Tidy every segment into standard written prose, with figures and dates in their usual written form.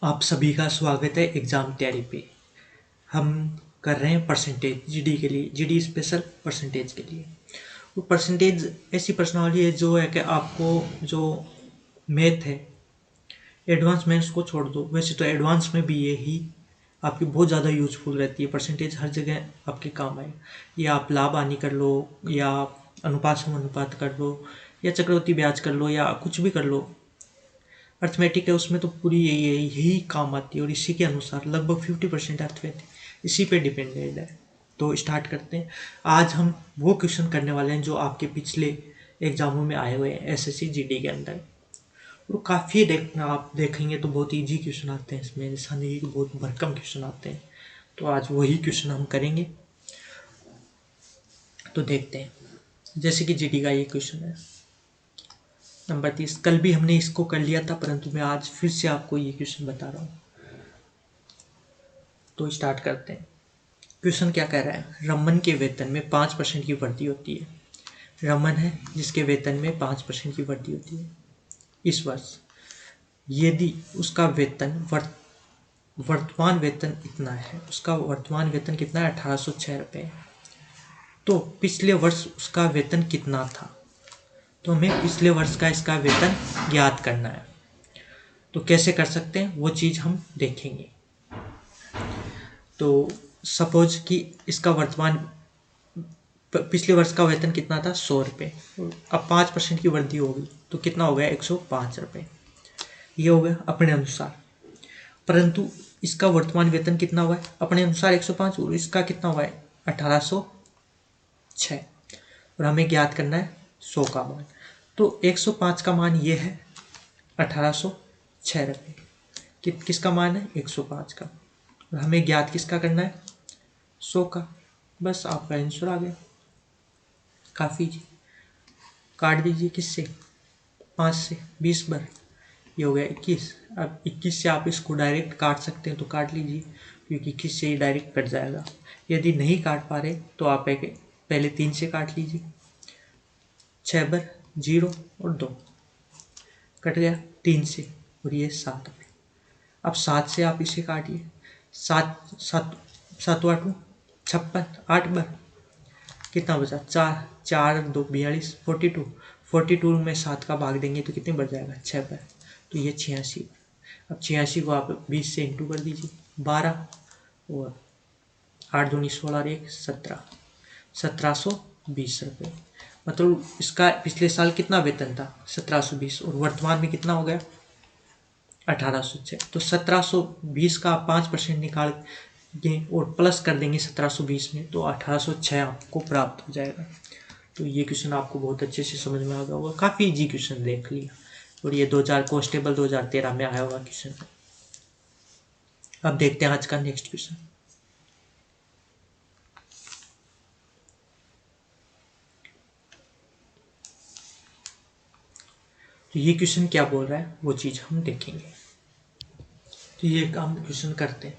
आप सभी का स्वागत है एग्ज़ाम तैयारी पे। हम कर रहे हैं परसेंटेज जीडी के लिए, जीडी स्पेशल परसेंटेज के लिए। वो परसेंटेज ऐसी प्रश्नावली है जो है कि आपको जो मैथ है, एडवांस मैथ्स को छोड़ दो, वैसे तो एडवांस में भी यही आपकी बहुत ज़्यादा यूजफुल रहती है। परसेंटेज हर जगह आपके काम आए, या आप लाभ हानि कर लो, या आप अनुपात समानुपात कर लो, या चक्रवृद्धि ब्याज कर लो, या कुछ भी कर लो। अर्थमेटिक है, उसमें तो पूरी यही काम आती है, और इसी के अनुसार लगभग 50% अर्थमेटिक इसी पे डिपेंडेड है। तो स्टार्ट करते हैं। आज हम वो क्वेश्चन करने वाले हैं जो आपके पिछले एग्जामों में आए हुए हैं एसएससी जीडी के अंदर। और काफ़ी देखना, आप देखेंगे तो बहुत इजी क्वेश्चन आते हैं इसमें, ऐसा नहीं कि बहुत भरकम क्वेश्चन आते हैं। तो आज वही क्वेश्चन हम करेंगे। तो देखते हैं, जैसे कि जीडी का ये क्वेश्चन है नंबर 30। कल भी हमने इसको कर लिया था, परंतु मैं आज फिर से आपको ये क्वेश्चन बता रहा हूँ। तो स्टार्ट करते हैं। क्वेश्चन क्या कह रहा है? रमन के वेतन में 5% की वृद्धि होती है। रमन है जिसके वेतन में 5% की वृद्धि होती है इस वर्ष। यदि उसका वेतन वर्तमान वेतन इतना है, उसका वर्तमान वेतन कितना है? 1806 रुपये। तो पिछले वर्ष उसका वेतन कितना था? तो हमें पिछले वर्ष का इसका वेतन ज्ञात करना है। तो कैसे कर सकते हैं वो चीज़ हम देखेंगे। तो सपोज कि इसका पिछले वर्ष का वेतन कितना था? 100 रुपये। अब 5% की वृद्धि होगी तो कितना हो गया? 105 रुपये। ये हो गया अपने अनुसार। परंतु इसका वर्तमान वेतन कितना हुआ है? अपने अनुसार 105, और इसका कितना हुआ है? 1806। और हमें ज्ञात करना है 100 का मान। तो 105 का मान ये है, 1806 रुपये किसका मान है? 105 का। और हमें ज्ञात किसका करना है? 100 का। बस आपका आंसर आ गया। काफ़ी जी। काट दीजिए किससे? 5 से 20 बार, ये हो गया 21। अब 21 से आप इसको डायरेक्ट काट सकते हैं तो काट लीजिए, क्योंकि 21 से ही डायरेक्ट कट जाएगा। यदि नहीं काट पा रहे तो आप पहले 3 से काट लीजिए। 6 बार 0 और 2 कट गया 3 से, और ये 7। अब 7 से आप इसे काटिए। 7 7 7 8 56, 8 बार कितना बचा? 4 4 2 42, 42। 42 में 7 का भाग देंगे तो कितने बच जाएगा? 6 पर। तो ये 86। अब 86 को आप 20 से इंटू कर दीजिए, 12, और 8 दूनी 16 और 1 17, 1720 रुपये। मतलब इसका पिछले साल कितना वेतन था? 1720, और वर्तमान में कितना हो गया? 1806। तो 1720 का 5% निकाल दें और प्लस कर देंगे 1720 में, तो 1806 आपको प्राप्त हो जाएगा। तो ये क्वेश्चन आपको बहुत अच्छे से समझ में आ गया होगा। काफ़ी इजी क्वेश्चन देख लिया, और ये 2000 कॉन्स्टेबल 2013 में आया हुआ क्वेश्चन है। अब देखते हैं आज का नेक्स्ट क्वेश्चन। तो ये क्वेश्चन क्या बोल रहा है वो चीज़ हम देखेंगे। तो ये हम क्वेश्चन करते हैं।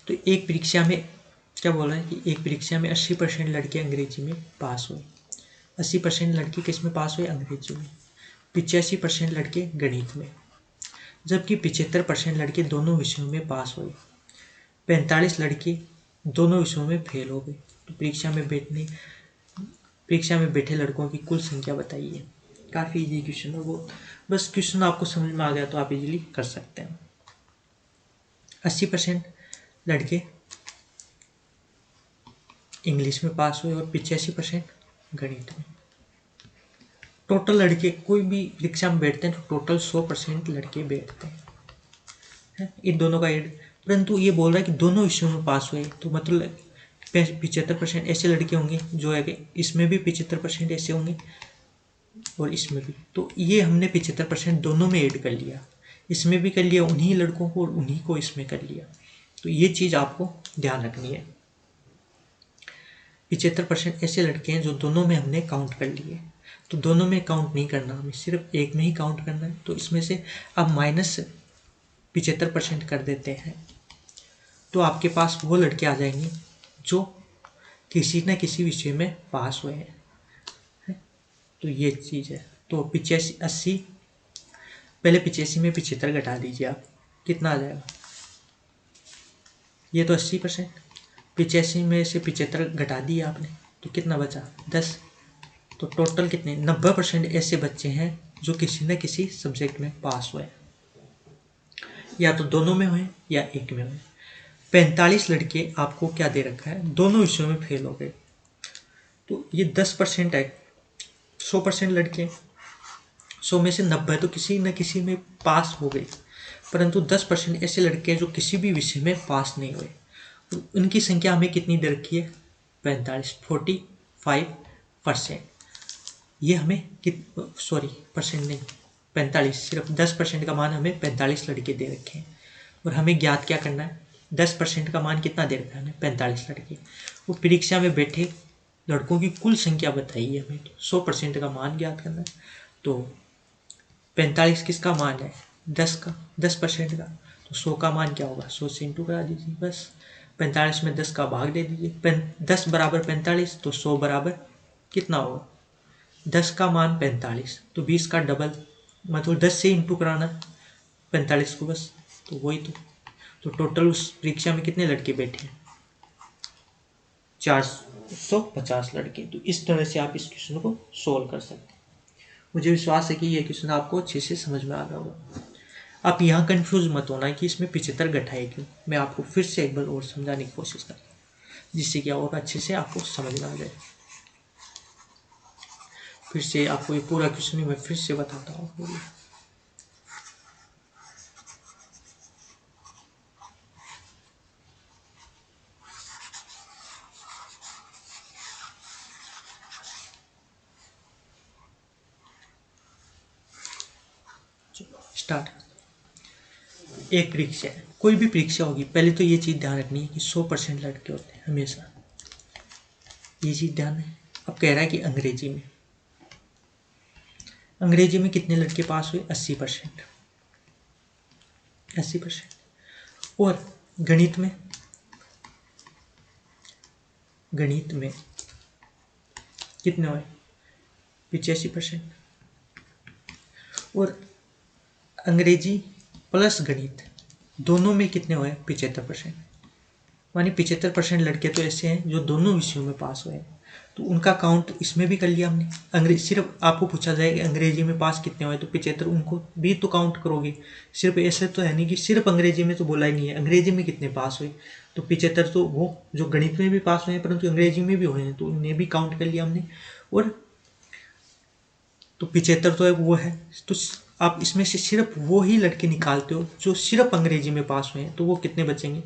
तो एक परीक्षा में क्या बोल रहा है कि एक परीक्षा में 80% लड़के अंग्रेजी में पास हुए। 80% लड़के किस में पास हुए? अंग्रेजी में। 85% लड़के गणित में, जबकि 75% लड़के दोनों विषयों में पास हुए। 45 लड़के दोनों विषयों में फेल हो गए। तो परीक्षा में बैठे लड़कों की कुल संख्या बताइए। काफ़ी इजी क्वेश्चन है वो। बस क्वेश्चन आपको समझ में आ गया तो आप इजीली कर सकते हैं। 80% लड़के इंग्लिश में पास हुए और 85% गणित में। टोटल लड़के कोई भी परीक्षा में बैठते हैं तो टोटल 100% लड़के बैठते हैं इन दोनों का एड। परंतु ये बोल रहा है कि दोनों विषयों में पास हुए, तो मतलब 75% ऐसे लड़के होंगे जो है कि इसमें भी 75% ऐसे होंगे और इसमें भी। तो ये हमने 75% दोनों में ऐड कर लिया, इसमें भी कर लिया उन्हीं लड़कों को और उन्हीं को इसमें कर लिया। तो ये चीज़ आपको ध्यान रखनी है। 75% ऐसे लड़के हैं जो दोनों में हमने काउंट कर लिए। तो दोनों में काउंट नहीं करना, हमें सिर्फ एक में ही काउंट करना है। तो इसमें से अब माइनस 75% कर देते हैं, तो आपके पास वो लड़के आ जाएंगे जो किसी न किसी विषय में पास हुए हैं। तो ये चीज़ है। तो 85 80, पहले 85 में 75 घटा दीजिए आप, कितना आ जाएगा? ये तो 80%, 85 में से 75 घटा दिया आपने, तो कितना बचा? 10। तो टोटल कितने? 90% ऐसे बच्चे हैं जो किसी न किसी सब्जेक्ट में पास हुए, या तो दोनों में हुए या एक में हुए। 45 लड़के आपको क्या दे रखा है? दोनों विषयों में फेल हो गए। तो ये 10% है, 100% लड़के, 100 में से 90 तो किसी न किसी में पास हो गए, परंतु 10% ऐसे लड़के हैं जो किसी भी विषय में पास नहीं हुए। तो उनकी संख्या हमें कितनी दे रखी है? 45, 45%। ये हमें परसेंट नहीं, 45, सिर्फ 10% का मान हमें 45 लड़के दे रखे हैं, और हमें ज्ञात क्या करना है? 10% का मान कितना दे रखा है हमें? 45 लड़के। वो परीक्षा में बैठे लड़कों की कुल संख्या बताइए हमें, तो 100% का मान ज्ञात करना है। तो 45 किसका मान है? 10 का, 10% का। तो 100 का मान क्या होगा? 100 से इंटू करा दीजिए बस। 45 में 10 का भाग दे दीजिए। 10 बराबर 45, तो 100 बराबर कितना होगा? 10 का मान 45, तो 20 का डबल, मतलब 10 से इंटू कराना 45 को बस, तो वही तो टोटल उस परीक्षा में कितने लड़के बैठे हैं? 450 लड़के। तो इस तरह से आप इस क्वेश्चन को सोल्व कर सकते हैं। मुझे विश्वास है कि ये क्वेश्चन आपको अच्छे से समझ में आ रहा होगा। आप यहाँ कंफ्यूज मत होना कि इसमें 75 घटाए क्यों। मैं आपको फिर से एक बार और समझाने की कोशिश करता हूँ, जिससे कि और अच्छे से आपको समझ में आ जाए। फिर से आपको ये पूरा क्वेश्चन मैं फिर से बताता हूँ। स्टार्ट। एक परीक्षा है, कोई भी परीक्षा होगी, पहले तो ये चीज़ ध्यान रखनी है कि 100% लड़के होते हैं हमेशा, ये चीज़ ध्यान है। अब कह रहा है कि अंग्रेजी में कितने लड़के पास हुए? 80%। 80%। और गणित में कितने हुए? 85%। और अंग्रेजी प्लस गणित दोनों में कितने हुए? 75%। मानी 75% लड़के तो ऐसे हैं जो दोनों विषयों में पास हुए हैं, तो उनका काउंट इसमें भी कर लिया हमने। अंग्रेजी सिर्फ आपको पूछा जाएगा अंग्रेजी में पास कितने हुए, तो 75, उनको भी तो काउंट करोगे। सिर्फ ऐसे तो है नहीं कि सिर्फ अंग्रेजी में तो बोला ही नहीं है, अंग्रेजी में कितने पास हुए, तो 75 तो वो जो गणित में भी पास हुए हैं परंतु अंग्रेजी में भी हुए हैं, तो उन्हें भी काउंट कर लिया हमने। और तो 75 तो वो है, तो आप इसमें से सिर्फ वो ही लड़के निकालते हो जो सिर्फ अंग्रेजी में पास हुए हैं, तो वो कितने बचेंगे?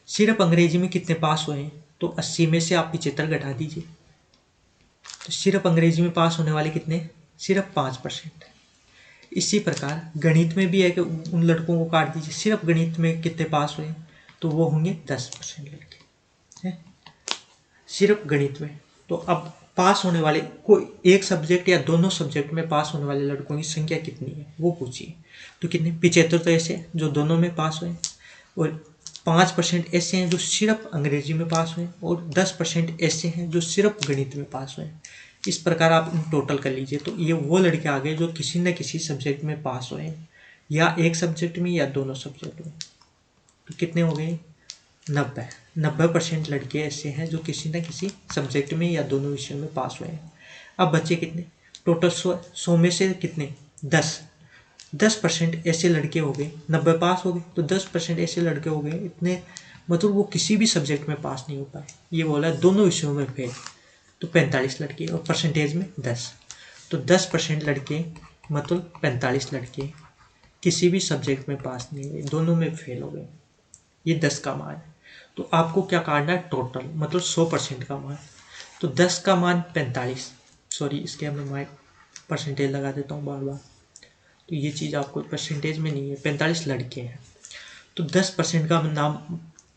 सिर्फ अंग्रेजी में कितने पास हुए हैं? तो 80 में से आप 75 घटा दीजिए, तो सिर्फ अंग्रेजी में पास होने वाले कितने? सिर्फ 5%। इसी प्रकार गणित में भी है कि उन लड़कों को काट दीजिए, सिर्फ गणित में कितने पास हुए, तो वो होंगे 10% लड़के हैं सिर्फ गणित में। तो अब पास होने वाले कोई एक सब्जेक्ट या दोनों सब्जेक्ट में पास होने वाले लड़कों की संख्या कितनी है वो पूछिए। तो कितने? 75 तो ऐसे जो दोनों में पास हुए, और 5% ऐसे हैं जो सिर्फ अंग्रेजी में पास हुए, और 10% ऐसे हैं जो सिर्फ गणित में पास हुए। इस प्रकार आप इन टोटल कर लीजिए, तो ये वो लड़के आ गए जो किसी न किसी सब्जेक्ट में पास हुए, या एक सब्जेक्ट में या दोनों सब्जेक्ट में। तो कितने हो गए? 90% लड़के ऐसे हैं जो किसी न किसी सब्जेक्ट में या दोनों विषयों में पास हुए हैं। अब बच्चे कितने? टोटल 100 में से कितने? 10% ऐसे लड़के हो गए, 90 पास हो गए, तो 10% ऐसे लड़के हो गए इतने, मतलब वो किसी भी सब्जेक्ट में पास नहीं हो पाए। ये बोला दोनों विषयों में फेल, तो 45 लड़के, और परसेंटेज में 10, तो 10% लड़के मतलब 45 लड़के किसी भी सब्जेक्ट में पास नहीं हुए, दोनों में फेल हो गए। ये 10 का मान है। तो आपको क्या काटना है? टोटल, मतलब 100% का मान। तो 10 का मान 45, सॉरी इसके मैं परसेंटेज लगा देता हूँ बार बार, तो ये चीज़ आपको परसेंटेज में नहीं है। 45 लड़के हैं, तो 10% का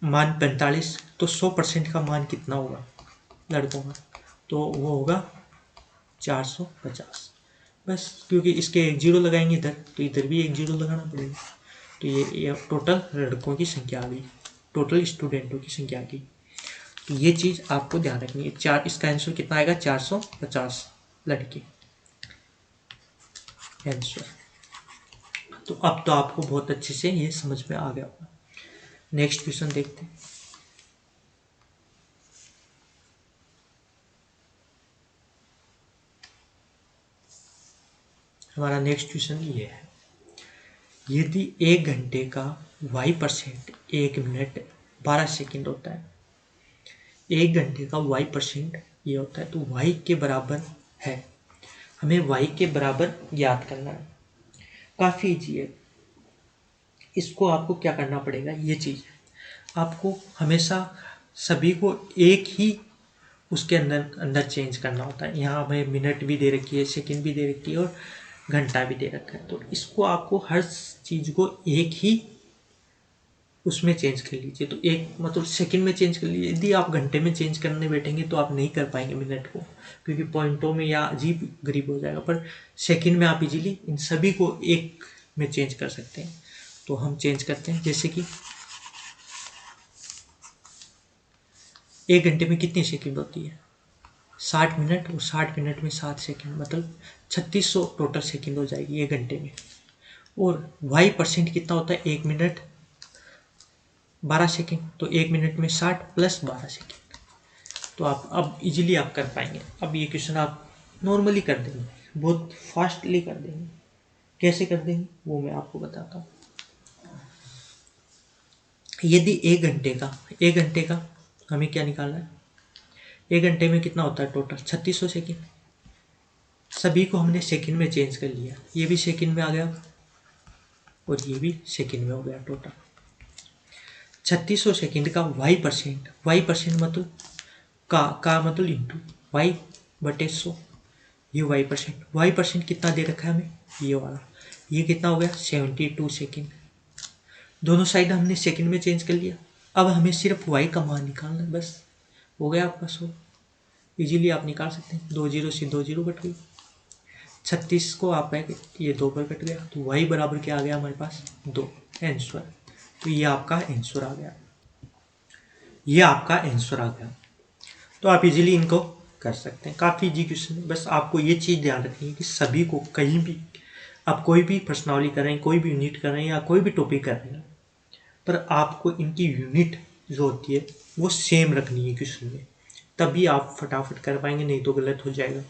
मान 45, तो 100% का मान कितना होगा लड़कों का? तो वो होगा 450। बस, क्योंकि इसके एक जीरो लगाएंगे इधर, तो इधर भी एक जीरो लगाना पड़ेगा। तो ये टोटल लड़कों की संख्या आ गई, टोटल स्टूडेंटों की संख्या आ गई। तो ये चीज़ आपको ध्यान रखनी है। इसका आंसर कितना आएगा? 450 लड़के। आंसर। तो अब तो आपको बहुत अच्छे से ये समझ में आ गया होगा। नेक्स्ट क्वेश्चन देखते हैं। हमारा नेक्स्ट क्वेश्चन ये है, यदि 1 घंटे का y% 1 मिनट 12 सेकंड होता है, 1 घंटे का y% ये होता है, तो y के बराबर है, हमें y के बराबर याद करना है। काफ़ी ईजी है, इसको आपको क्या करना पड़ेगा, ये चीज़ आपको हमेशा सभी को एक ही उसके अंदर अंदर चेंज करना होता है। यहाँ हमें मिनट भी दे रखी है, सेकंड भी दे रखी है और घंटा भी दे रखा है, तो इसको आपको हर चीज़ को एक ही उसमें चेंज कर लीजिए। तो एक मतलब सेकंड में चेंज कर लीजिए। यदि आप घंटे में चेंज करने बैठेंगे तो आप नहीं कर पाएंगे मिनट को, क्योंकि पॉइंटों में या अजीब गरीब हो जाएगा। पर सेकंड में आप इजीली इन सभी को एक में चेंज कर सकते हैं। तो हम चेंज करते हैं, जैसे कि 1 घंटे में कितनी सेकंड होती है, 60 मिनट, और 60 मिनट में 7 सेकंड, मतलब 3600 टोटल सेकंड हो जाएगी 1 घंटे में। और y% कितना होता है, 1 मिनट 12 सेकंड, तो 1 मिनट में 60 प्लस 12 सेकंड। तो आप अब इजीली आप कर पाएंगे। अब ये क्वेश्चन आप नॉर्मली कर देंगे, बहुत फास्टली कर देंगे। कैसे कर देंगे वो मैं आपको बताता हूँ। यदि 1 घंटे का हमें क्या निकालना है, 1 घंटे में कितना होता है टोटल, 3600 सेकंड। सभी को हमने सेकंड में चेंज कर लिया, ये भी सेकंड में आ गया और ये भी सेकंड में हो गया। टोटल 3600 सेकंड का y% मतलब का मतलब इंटू y/100, ये y% कितना दे रखा है हमें, ये वाला, ये कितना हो गया 72 सेकंड। दोनों साइड हमने सेकंड में चेंज कर लिया। अब हमें सिर्फ y का मान निकालना है, बस हो गया आपका सोल्व। इजीली आप निकाल सकते हैं। 2 जीरो से 2 जीरो कट गई, 36 को आप ये 2 पर कट गया, तो y बराबर क्या आ गया हमारे पास, 2 आंसर। तो ये आपका आंसर आ गया, ये आपका आंसर आ गया। तो आप इजीली इनको कर सकते हैं। काफ़ी इजी क्वेश्चन है, बस आपको ये चीज़ ध्यान रखनी है कि सभी को कहीं भी आप कोई भी प्रश्नावली कर रहे हैं, कोई भी यूनिट कर रहे हैं या कोई भी टॉपिक कर रहे हैं, पर आपको इनकी यूनिट जो होती है वो सेम रखनी है क्वेश्चन में, तभी आप फटाफट कर पाएंगे, नहीं तो गलत हो जाएगा।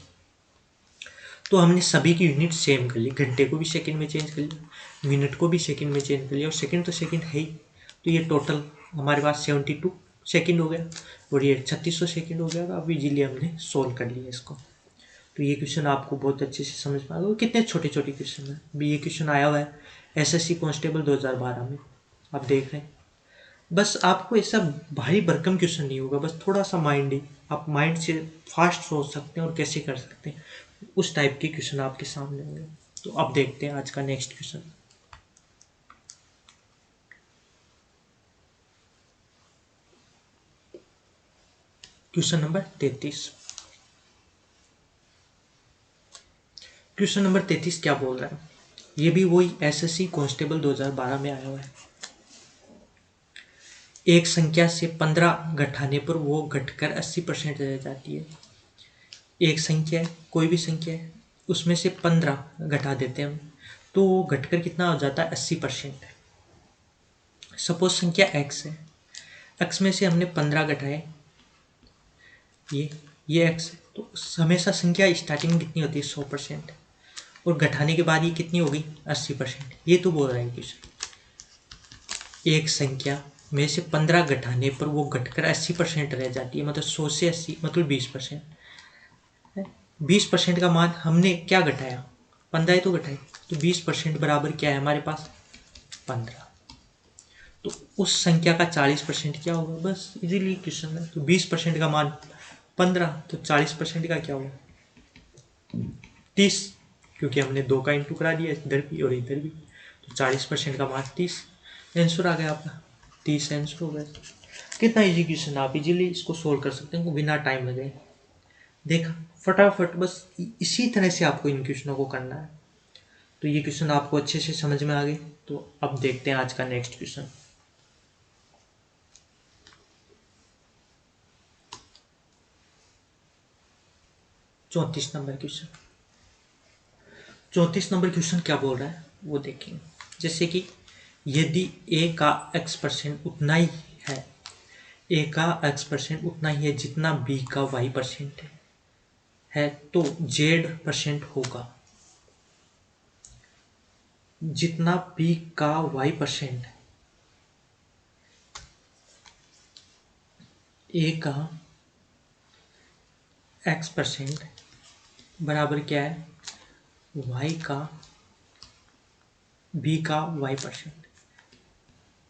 तो हमने सभी की यूनिट सेम कर ली, घंटे को भी सेकंड में चेंज कर लिया, मिनट को भी सेकंड में चेंज कर लिया, और सेकंड तो सेकंड है ही। तो ये टोटल हमारे पास 72 सेकंड हो गया और ये 3600 सेकंड हो गया। अब इजीली हमने सोल्व कर लिया इसको। तो ये क्वेश्चन आपको बहुत अच्छे से समझ में आ गया। कितने छोटे छोटे क्वेश्चन है। अभी ये क्वेश्चन आया हुआ है एसएससी कांस्टेबल 2012 में, आप देख रहे हैं। बस आपको ऐसा भारी भरकम क्वेश्चन नहीं होगा, बस थोड़ा सा माइंड ही, आप माइंड से फास्ट सोच सकते हैं और कैसे कर सकते हैं, उस टाइप के क्वेश्चन आपके सामने होंगे। तो अब देखते हैं आज का next question. Question number 33। Question number 33 क्या बोल रहा है, ये भी वही एसएससी कांस्टेबल 2012 में आया हुआ है। एक संख्या से 15 घटाने पर वो घटकर 80% रह जाती है। एक संख्या है, कोई भी संख्या है, उसमें से 15 घटा देते हैं हम, तो वो घटकर कितना हो जाता है, 80%। सपोज संख्या x है, x में से हमने 15 घटाए, ये x है, तो हमेशा संख्या स्टार्टिंग में कितनी होती है, 100%, और घटाने के बाद ये कितनी होगी, 80%। ये तो बोल रहा है क्वेश्चन, एक संख्या में से 15 घटाने पर वो घटकर 80% रह जाती है, मतलब 100 से 80 मतलब 20%। 20% का मान हमने क्या घटाया, 15 ही तो घटाए, तो 20% बराबर क्या है हमारे पास, 15। तो उस संख्या का 40% क्या होगा, बस इजीली क्वेश्चन है। तो 20% का मान 15, तो 40% का क्या होगा, 30, क्योंकि हमने 2 का इंटू करा दिया इधर भी और इधर भी, तो 40% का मान 30। आंसर आ गया आपका, 30 आंसर हो गया। कितना इजी क्वेश्चन, आप इजीली इसको सोल्व कर सकते हैं बिना टाइम लगे। देखा फटाफट, बस इसी तरह से आपको इन क्वेश्चनों को करना है। तो ये क्वेश्चन आपको अच्छे से समझ में आ गए। तो अब देखते हैं आज का next question. 34 number question. 34 number question क्या बोल रहा है वो देखेंगे। जैसे कि यदि ए का x% उतना ही है, ए का x% उतना ही है जितना बी का y% है, तो z% होगा जितना बी का y% है। ए का x% बराबर क्या है, y का बी का y%,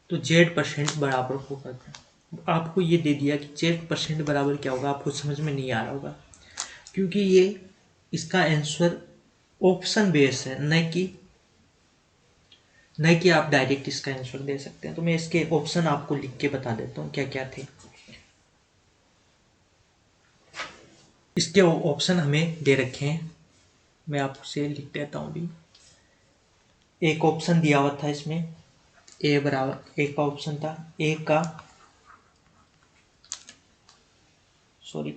तो z% बराबर होगा। आपको ये दे दिया कि z% बराबर क्या होगा, आपको समझ में नहीं आ रहा होगा क्योंकि ये इसका आंसर ऑप्शन बेस है, न कि आप डायरेक्ट इसका आंसर दे सकते हैं। तो मैं इसके ऑप्शन आपको लिख के बता देता हूँ क्या क्या थे। इसके ऑप्शन हमें दे रखे हैं, मैं आपसे लिख देता हूँ अभी। एक ऑप्शन दिया हुआ था इसमें, ए बराबर, एक का ऑप्शन था ए का, सॉरी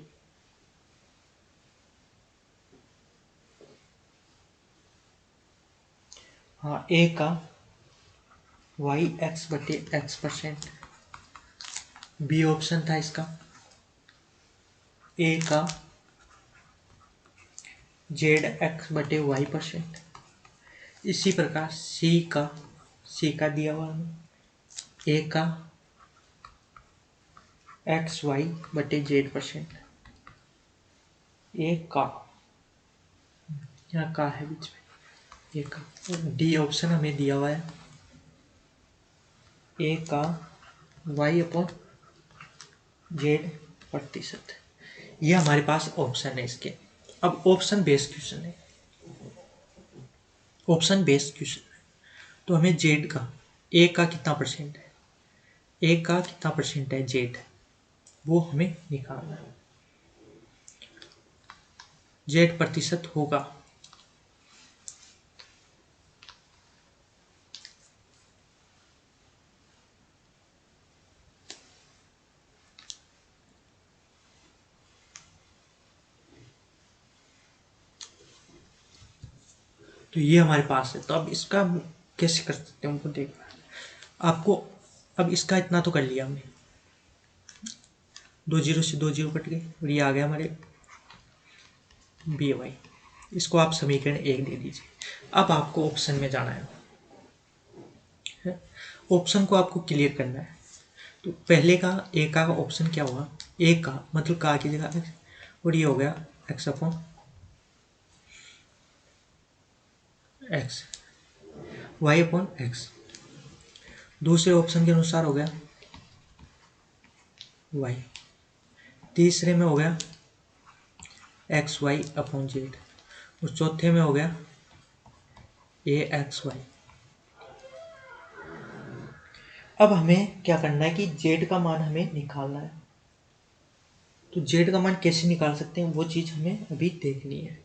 हाँ, ए का y(x/x%, बी ऑप्शन था इसका ए का z(x/y%। इसी प्रकार सी का दिया हुआ है ए का x/y/z%। ए का, यहाँ का है बीच में, ए का। डी ऑप्शन हमें दिया हुआ है ए का y/z%। ये हमारे पास ऑप्शन है इसके। अब ऑप्शन बेस्ड क्वेश्चन है, ऑप्शन बेस्ड क्वेश्चन है तो हमें जेड का, ए का कितना परसेंट है, ए का कितना परसेंट है जेड, वो हमें निकालना है। जेड प्रतिशत होगा, तो ये हमारे पास है। तो अब इसका कैसे कर सकते हैं उनको देखना है आपको। अब इसका इतना तो कर लिया हमने, 2 जीरो से 2 जीरो कट गए और ये आ गया हमारे बी वाई। इसको आप समीकरण 1 दे दीजिए। अब आपको ऑप्शन में जाना है, ऑप्शन को आपको क्लियर करना है। तो पहले का ए का ऑप्शन क्या हुआ, ए का मतलब का की जगह एक्स, और ये हो गया x/x, y/x। दूसरे ऑप्शन के अनुसार हो गया y। तीसरे में हो गया xy/z, और चौथे में हो गया axy। अब हमें क्या करना है कि z का मान हमें निकालना है। तो z का मान कैसे निकाल सकते हैं वो चीज हमें अभी देखनी है।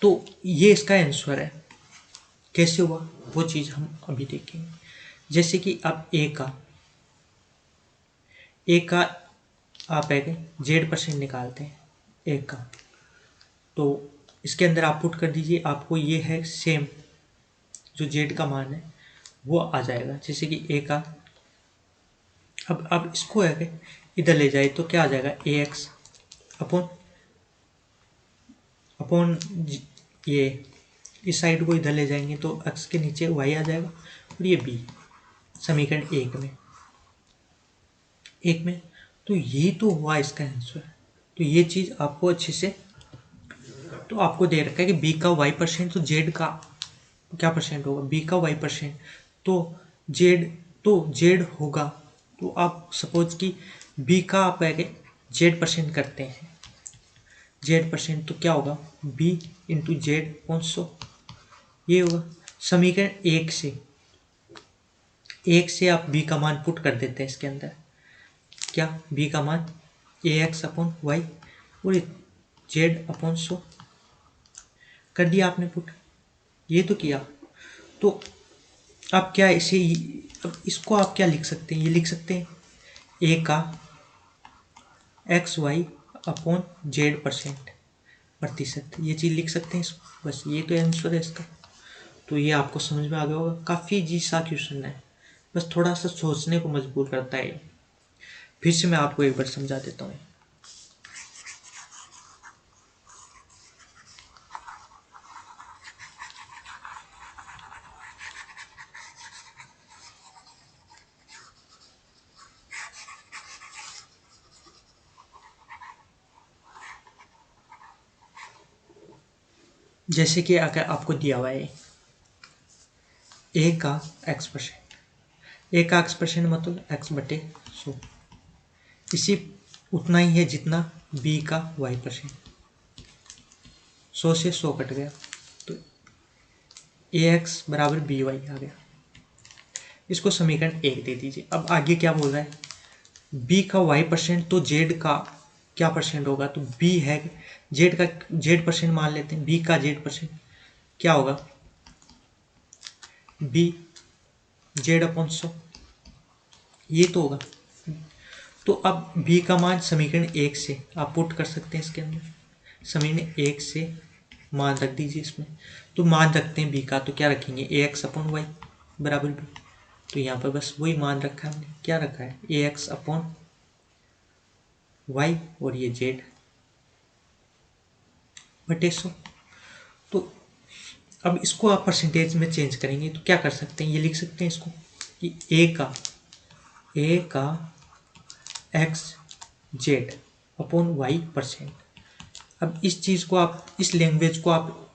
तो ये इसका आंसर है, कैसे हुआ वो चीज हम अभी देखेंगे। जैसे कि अब ए का आप z% निकालते हैं ए का, तो इसके अंदर आप पुट कर दीजिए, आपको ये है सेम जो z का मान है वो आ जाएगा। जैसे कि ए का, अब इसको है इधर ले जाए तो क्या आ जाएगा, ax अपॉन ये, इस साइड को इधर ले जाएंगे तो x के नीचे y आ जाएगा, और ये b समीकरण 1 में। तो ये तो हुआ इसका आंसर। तो ये चीज आपको अच्छे से, तो आपको दे रखा है कि b का y%, तो z का क्या परसेंट होगा, b का y%, तो z होगा। तो आप सपोज कि b का आप z% करते हैं, z%, तो क्या होगा b इंटू z/100, ये होगा। समीकरण 1 से आप b का मान पुट कर देते हैं इसके अंदर, क्या b का मान ax/y और z/100 कर दिया आपने पुट, ये तो किया। तो अब क्या इसे, अब इसको आप क्या लिख सकते हैं, ये लिख सकते हैं a का xy/z%, प्रतिशत, ये चीज़ लिख सकते हैं इसको। बस ये तो आंसर है इसका। तो ये आपको समझ में आ गया होगा, काफ़ी इजी सा क्वेश्चन है, बस थोड़ा सा सोचने को मजबूर करता है। फिर से मैं आपको एक बार समझा देता हूँ। जैसे कि अगर आपको दिया हुआ है ए का x%, ए का x% मतलब x/100, इसी उतना ही है जितना बी का y%। 100 से 100 कट गया तो ax बराबर by आ गया। इसको समीकरण 1 दे दीजिए। अब आगे क्या बोल रहा है, b का y% तो z का क्या परसेंट होगा, तो b है z का z% मान लेते हैं, b का z% क्या होगा, b z/100 ये तो होगा। तो अब b का मान समीकरण 1 से आप पुट कर सकते हैं इसके अंदर। समीकरण 1 से मान रख दीजिए इसमें। तो मान रखते हैं b का, तो क्या रखेंगे ax/y बराबर b। तो यहाँ पर बस वही मान रखा है हमने, क्या रखा है ax/y और ये z/100। तो अब इसको आप परसेंटेज में चेंज करेंगे तो क्या कर सकते हैं, ये लिख सकते हैं इसको कि a का एक्स जेड अपॉन y%। अब इस चीज़ को आप, इस लैंग्वेज को आप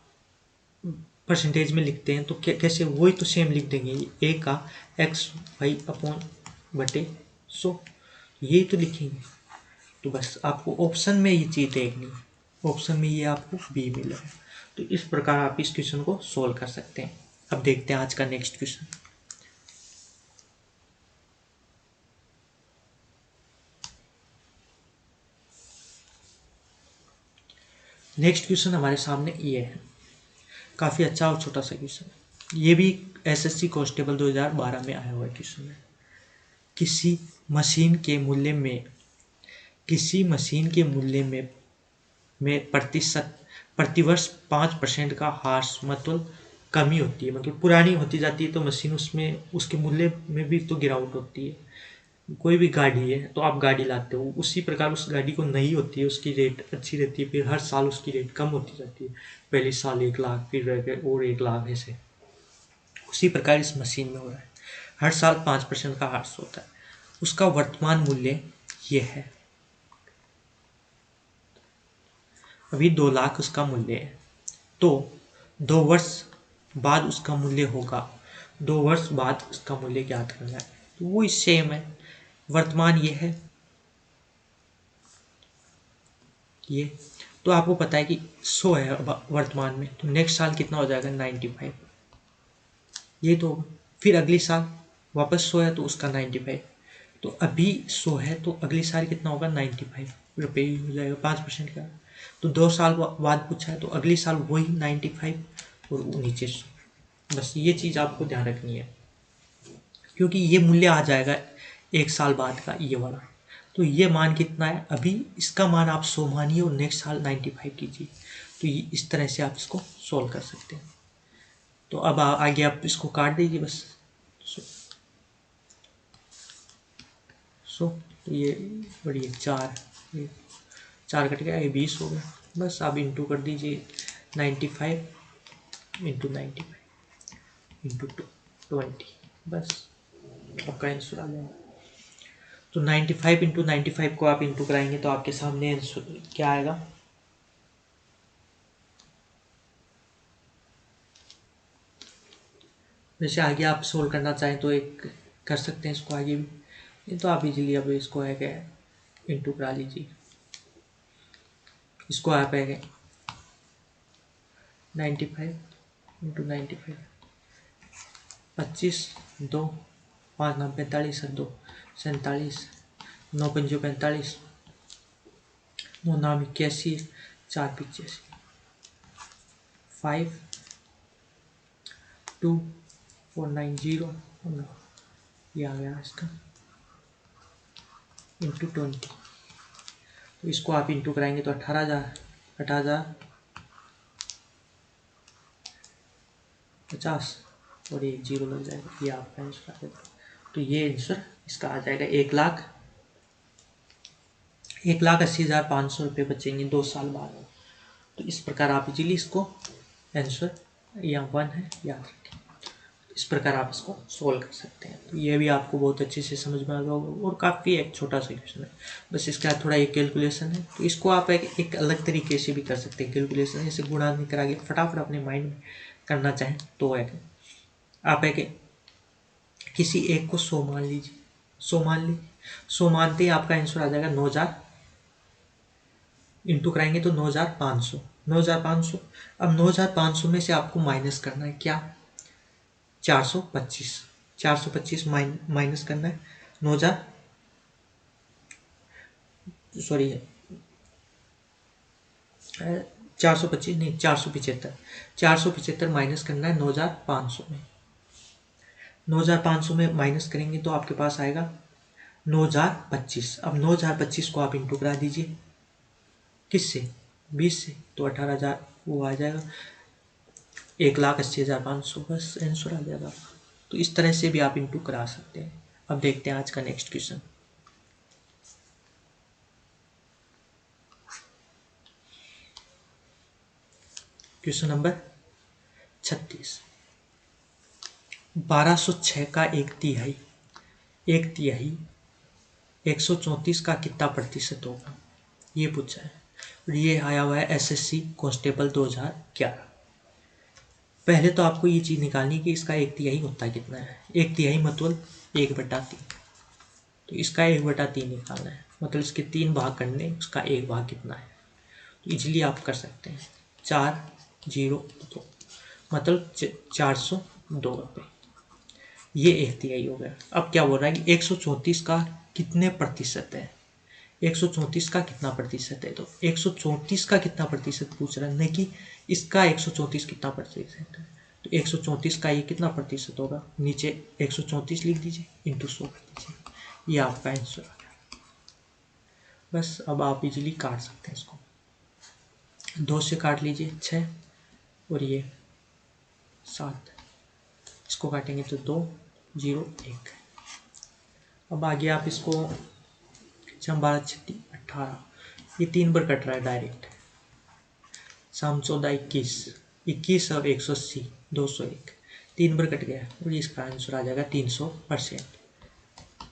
परसेंटेज में लिखते हैं तो कैसे, वही तो सेम लिख देंगे, ए का x/y/100 यही तो लिखेंगे। तो बस आपको ऑप्शन में ये चीज़ देखनी है, ऑप्शन में ये आपको बी मिला है। तो इस प्रकार आप इस क्वेश्चन को सोल्व कर सकते हैं। अब देखते हैं आज का नेक्स्ट क्वेश्चन। नेक्स्ट क्वेश्चन हमारे सामने ये है, काफ़ी अच्छा और छोटा सा क्वेश्चन। ये भी एसएससी कांस्टेबल 2012 में आया हुआ क्वेश्चन है। किसी मशीन के मूल्य में प्रतिशत प्रतिवर्ष 5% का ह्रास मतलब कमी होती है, मतलब पुरानी होती जाती है तो मशीन उसमें उसके मूल्य में भी तो गिरावट होती है। कोई भी गाड़ी है तो आप गाड़ी लाते हो, उसी प्रकार उस गाड़ी को नई होती है, उसकी रेट अच्छी रहती है, फिर हर साल उसकी रेट कम होती जाती है। पहले साल 1 लाख, फिर रह गए और 1 लाख, ऐसे उसी प्रकार इस मशीन में हो रहा है। हर साल 5% का ह्रास होता है। उसका वर्तमान मूल्य ये है, अभी 2 लाख उसका मूल्य है, तो 2 वर्ष बाद उसका मूल्य होगा, 2 वर्ष बाद उसका मूल्य ज्ञात करना है। तो वो सेम है, वर्तमान ये है ये, तो आपको पता है कि 100 है वर्तमान में, तो नेक्स्ट साल कितना हो जाएगा 95, ये तो होगा। फिर अगली साल वापस 100 है तो उसका 95, तो अभी 100 है तो अगली साल कितना होगा 95 रुपये हो जाएगा 5% का। तो 2 साल बाद पूछा है तो अगली साल वही 95 और नीचे 100। बस ये चीज़ आपको ध्यान रखनी है, क्योंकि ये मूल्य आ जाएगा 1 साल बाद का ये वाला। तो ये मान कितना है, अभी इसका मान आप 100 मानिए और नेक्स्ट साल 95 कीजिए। तो ये इस तरह से आप इसको सोल्व कर सकते हैं। तो अब आगे आप इसको काट दीजिए बस। सो तो ये बढ़िए 4, ये 4 कट गया, ये 20 हो गया। बस आप इंटू कर दीजिए 95 इंटू 95 इंटू 20, बस आपका आंसर आ जाएगा। तो 95 इंटू 95 को आप इंटू कराएंगे तो आपके सामने आंसर क्या आएगा, वैसे आगे आप सोल्व करना चाहें तो एक कर सकते हैं इसको आगे भी, नहीं तो आप इजीली अब इसको है क्या इंटू करा लीजिए। इसको आप है 95 इंटू 95, 25, 2, 5 9 45 2 47, 9 5 45, 9 9 81, 4 85, 5 2 4 9 0, ये आ गया इसका इंटू 20। तो इसको आप इंटू कराएंगे तो 18,000 50 और एक 0 लग जाएगा, ये आपका आंसर आ जाएगा। तो ये आंसर इसका आ जाएगा 1,80,500 रुपये बचेंगे 2 साल बाद। तो इस प्रकार आप इजीली इसको आंसर यहाँ 1 है याद रखें, इस प्रकार आप इसको सोल्व कर सकते हैं। तो ये भी आपको बहुत अच्छे से समझ में आ गया होगा और काफ़ी एक छोटा सा क्वेश्चन है, बस इसका थोड़ा एक कैलकुलेशन है। तो इसको आप एक अलग तरीके से भी कर सकते हैं कैलकुलेशन, जैसे गुणा नहीं करा के फटाफट अपने माइंड में करना चाहें तो आप किसी एक को 100 मान लीजिए, 100 मानते ही आपका आंसर आ जाएगा 9,000, इंटू कराएंगे तो 9,500, 9,500। अब 9,500 में से आपको माइनस करना है क्या, 425, 425 माइनस करना है 9,000, सॉरी 425 नहीं 475, 475 माइनस करना है 9,500 में, 9,500 में माइनस करेंगे तो आपके पास आएगा 9,025। अब 9,025 को आप इंटू करा दीजिए किससे, 20 से, तो 18,000 वो आ जाएगा, 1,80,500, बस आंसर आ जाएगा। तो इस तरह से भी आप इंटू करा सकते हैं। अब देखते हैं आज का नेक्स्ट क्वेश्चन। क्वेश्चन नंबर 36, 1206 का एक तिहाई 134 का कितना प्रतिशत होगा, ये पूछा है। और ये आया हुआ है SSC कांस्टेबल 2011। पहले तो आपको ये चीज़ निकालनी है कि इसका एक तिहाई होता कितना है। एक तिहाई मतलब 1/3, तो इसका 1/3 निकालना है, मतलब इसके 3 भाग करने, उसका 1 भाग कितना है। तो इजीली आप कर सकते हैं, 402 मतलब 402 रुपये, ये एक तिहाई हो गया। अब क्या बोल रहा है कि 134 का कितने प्रतिशत है, 134 का कितना प्रतिशत है। तो 134 का कितना प्रतिशत पूछ रहा है, नहीं कि इसका 134 कितना प्रतिशत है। तो 134 का ये कितना प्रतिशत होगा, नीचे 134 लिख दीजिए, इंटू 100 कर दीजिए, ये आपका आंसर आ गया। बस अब आप इजीली काट सकते हैं इसको, 2 से काट लीजिए 6 और ये 7, इसको काटेंगे तो 2 0 1। अब आगे आप इसको 12 36 18, ये 3 बार कट रहा है डायरेक्ट, 14 21 21 और 180 201, 3 बार कट गया और इसका आंसर आ जाएगा 300%,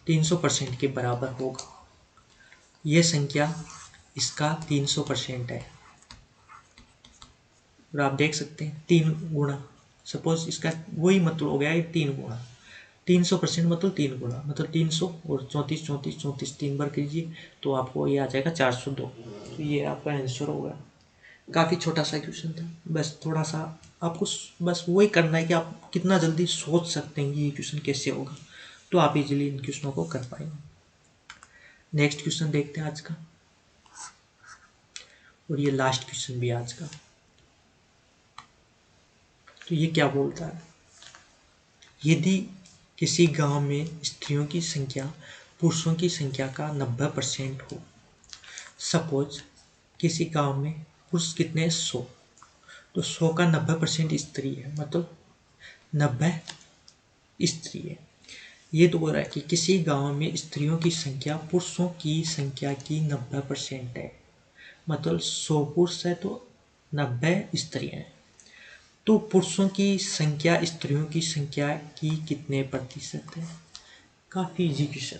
300% के बराबर होगा। ये संख्या इसका 300% है। और आप देख सकते हैं 3 गुणा, सपोज इसका वही मतलब हो गया 3 गुणा, 300% मतलब 3 गुणा, मतलब 300 और 34 34 34 3 बार कीजिए तो आपको ये आ जाएगा 402। तो ये आपका आंसर होगा। काफ़ी छोटा सा क्वेश्चन था, बस थोड़ा सा आपको बस वही करना है कि आप कितना जल्दी सोच सकते हैं ये क्वेश्चन कैसे होगा, तो आप इजीली इन क्वेश्चनों को कर पाएंगे। नेक्स्ट क्वेश्चन देखते हैं आज का, और ये लास्ट क्वेश्चन भी आज का। तो ये क्या बोलता है, यदि किसी गांव में स्त्रियों की संख्या पुरुषों की संख्या का 90% हो, सपोज किसी गांव में पुरुष कितने 100, तो 100 का 90% स्त्री है, मतलब 90 स्त्री है। ये तो बोल रहा है कि किसी गांव में स्त्रियों की संख्या पुरुषों की संख्या की 90% है, मतलब 100 पुरुष है तो 90 स्त्रियां हैं। तो पुरुषों की संख्या स्त्रियों की संख्या की कितने प्रतिशत है। काफ़ी इजी क्वेश्चन।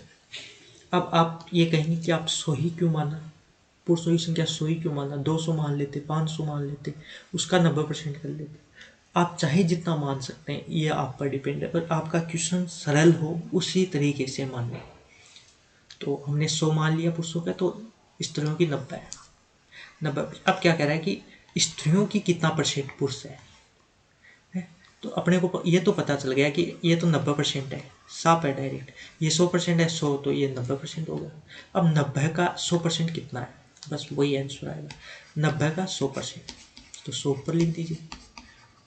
अब आप ये कहेंगे कि आप 100 ही क्यों माना, पुरुषों की संख्या 100 ही क्यों माना, 200 मान लेते, 500 मान लेते, उसका 90% कर लेते। आप चाहे जितना मान सकते हैं, ये आप पर डिपेंड है, पर आपका क्वेश्चन सरल हो उसी तरीके से मानना। तो हमने 100 मान लिया पुरुषों का, तो स्त्रियों की 90 है, 90। अब क्या कह रहा है कि स्त्रियों की कितना परसेंट पुरुष है। तो अपने को ये तो पता चल गया कि ये तो 90% है, साफ है डायरेक्ट। ये 100% है, 100 तो ये 90% होगा। अब 90 का 100% कितना है, बस वही आंसर आएगा, 90 का 100%, तो 100 पर लिख दीजिए।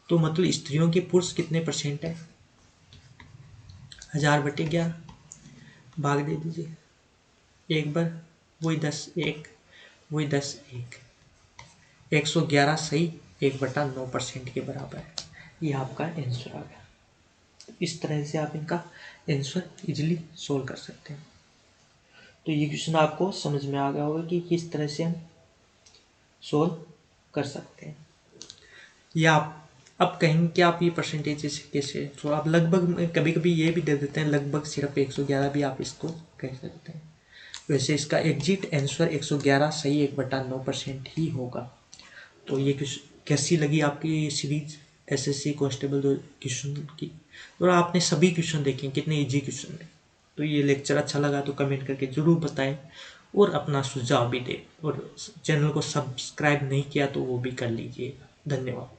तो मतलब स्त्रियों के पुरुष कितने परसेंट है, 1000/11 भाग दे दीजिए, एक बार वही 10 1, वही 10 1, 111 सही 1/9% के बराबर है। ये आपका आंसर आ गया। इस तरह से आप इनका आंसर इजीली सोल्व कर सकते हैं। तो ये क्वेश्चन आपको समझ में आ गया होगा कि किस तरह से हम सोल्व कर सकते हैं। या आप अब कहेंगे कि आप ये परसेंटेज कैसे, तो आप लगभग कभी कभी ये भी दे देते हैं, लगभग सिर्फ 111 भी आप इसको कह सकते हैं। वैसे इसका एग्जिट आंसर 111 सही 1/9% ही होगा। तो ये कैसी लगी आपकी ये सीरीज एसएससी कांस्टेबल क्वेश्चन की, और आपने सभी क्वेश्चन देखे कितने इजी क्वेश्चन है। तो ये लेक्चर अच्छा लगा तो कमेंट करके ज़रूर बताएं और अपना सुझाव भी दें, और चैनल को सब्सक्राइब नहीं किया तो वो भी कर लीजिए। धन्यवाद।